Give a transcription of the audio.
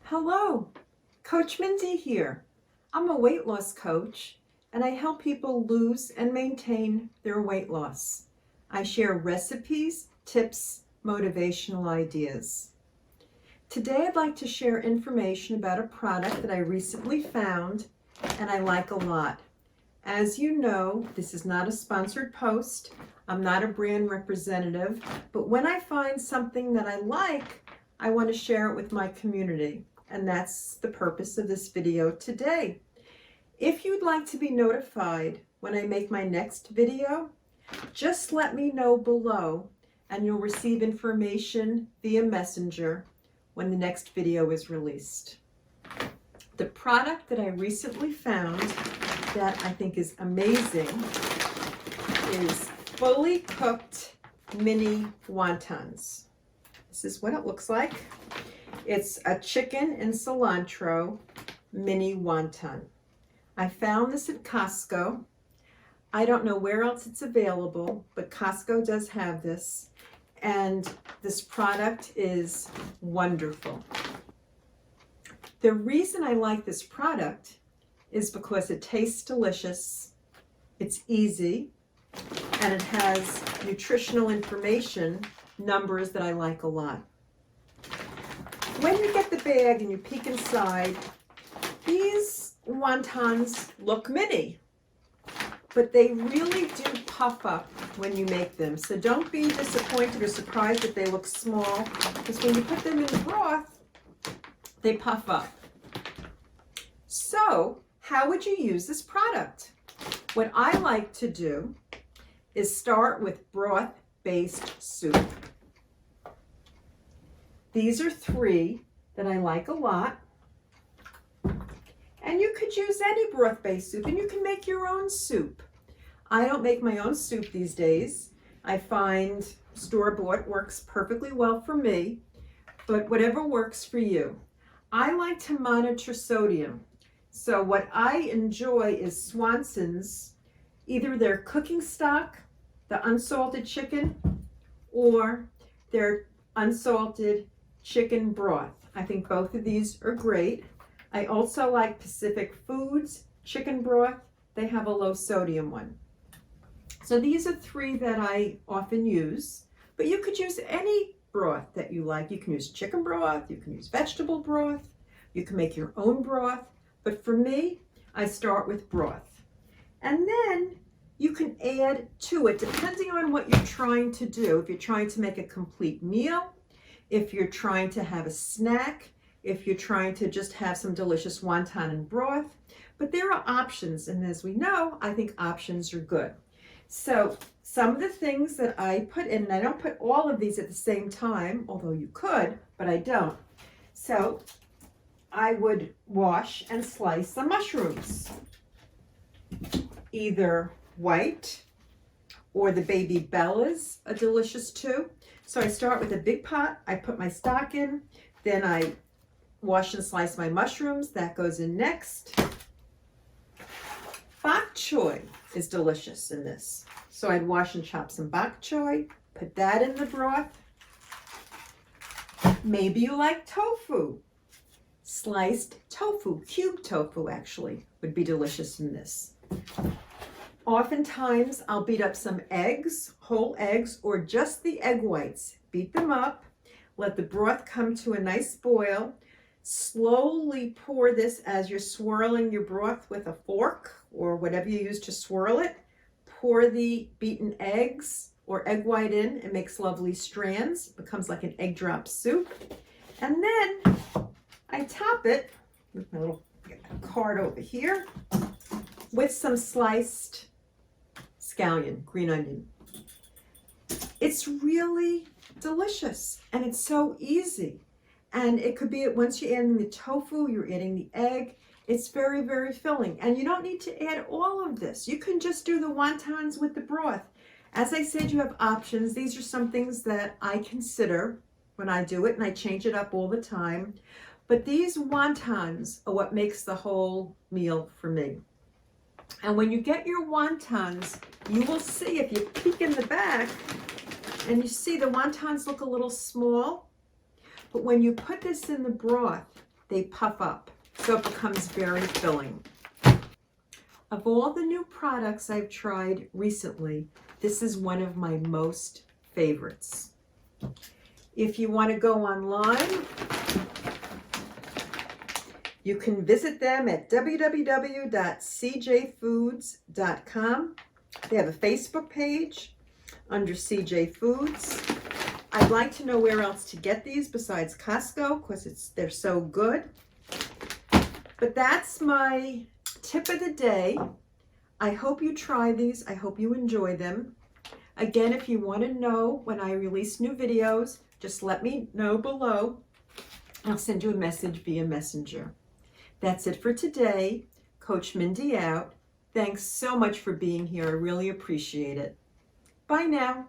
Hello, Coach Mindy here. I'm a weight loss coach and I help people lose and maintain their weight loss. I share recipes, tips, motivational ideas. Today I'd like to share information about a product that I recently found and I like a lot. As you know, this is not a sponsored post. I'm not a brand representative, but when I find something that I like, I want to share it with my community. And that's the purpose of this video today. If you'd like to be notified when I make my next video, just let me know below and you'll receive information via messenger when the next video is released. The product that I recently found that I think is amazing is fully cooked mini wontons. This is what it looks like. It's a chicken and cilantro mini wonton. I found this at Costco. I don't know where else it's available, but Costco does have this. And this product is wonderful. The reason I like this product is because it tastes delicious, it's easy, and it has nutritional information, numbers that I like a lot. When you get the bag and you peek inside, these wontons look mini, but they really do puff up when you make them. So don't be disappointed or surprised that they look small, because when you put them in the broth, they puff up. So how would you use this product? What I like to do is start with broth-based soup. These are three that I like a lot. And you could use any broth-based soup, and you can make your own soup. I don't make my own soup these days. I find store-bought works perfectly well for me, but whatever works for you. I like to monitor sodium. So what I enjoy is Swanson's, either their cooking stock, the unsalted chicken, or their unsalted chicken broth. I think both of these are great. I also like Pacific Foods chicken broth. They have a low sodium one. So these are three that I often use, but you could use any broth that you like. You can use chicken broth, you can use vegetable broth, you can make your own broth, but for me, I start with broth. And then you can add to it, depending on what you're trying to do. If you're trying to make a complete meal, if you're trying to have a snack, if you're trying to just have some delicious wonton and broth. But there are options, and as we know, I think options are good. So some of the things that I put in, and I don't put all of these at the same time, although you could, but I don't. So I would wash and slice the mushrooms, either white or the baby bellas are delicious too. So I start with a big pot, I put my stock in, then I wash and slice my mushrooms, that goes in next. Bok choy is delicious in this. So I'd wash and chop some bok choy, put that in the broth. Maybe you like tofu. Sliced tofu, cubed tofu actually, would be delicious in this. Oftentimes, I'll beat up some eggs, whole eggs, or just the egg whites. Beat them up, let the broth come to a nice boil. Slowly pour this as you're swirling your broth with a fork or whatever you use to swirl it. Pour the beaten eggs or egg white in. It makes lovely strands. It becomes like an egg drop soup. And then I top it with my little card over here with some sliced scallion, green onion. It's really delicious and it's so easy. And it could be, once you add in the tofu, you're adding the egg. It's very, very filling. And you don't need to add all of this. You can just do the wontons with the broth. As I said, you have options. These are some things that I consider when I do it, and I change it up all the time. But these wontons are what makes the whole meal for me. And when you get your wontons, you will see, if you peek in the back, and you see the wontons look a little small, but when you put this in the broth, they puff up, so it becomes very filling. Of all the new products I've tried recently, this is one of my most favorites. If you want to go online, you can visit them at www.cjfoods.com. They have a Facebook page under CJ Foods. I'd like to know where else to get these besides Costco because they're so good. But that's my tip of the day. I hope you try these. I hope you enjoy them. Again, if you want to know when I release new videos, just let me know below. I'll send you a message via Messenger. That's it for today. Coach Mindy out. Thanks so much for being here. I really appreciate it. Bye now.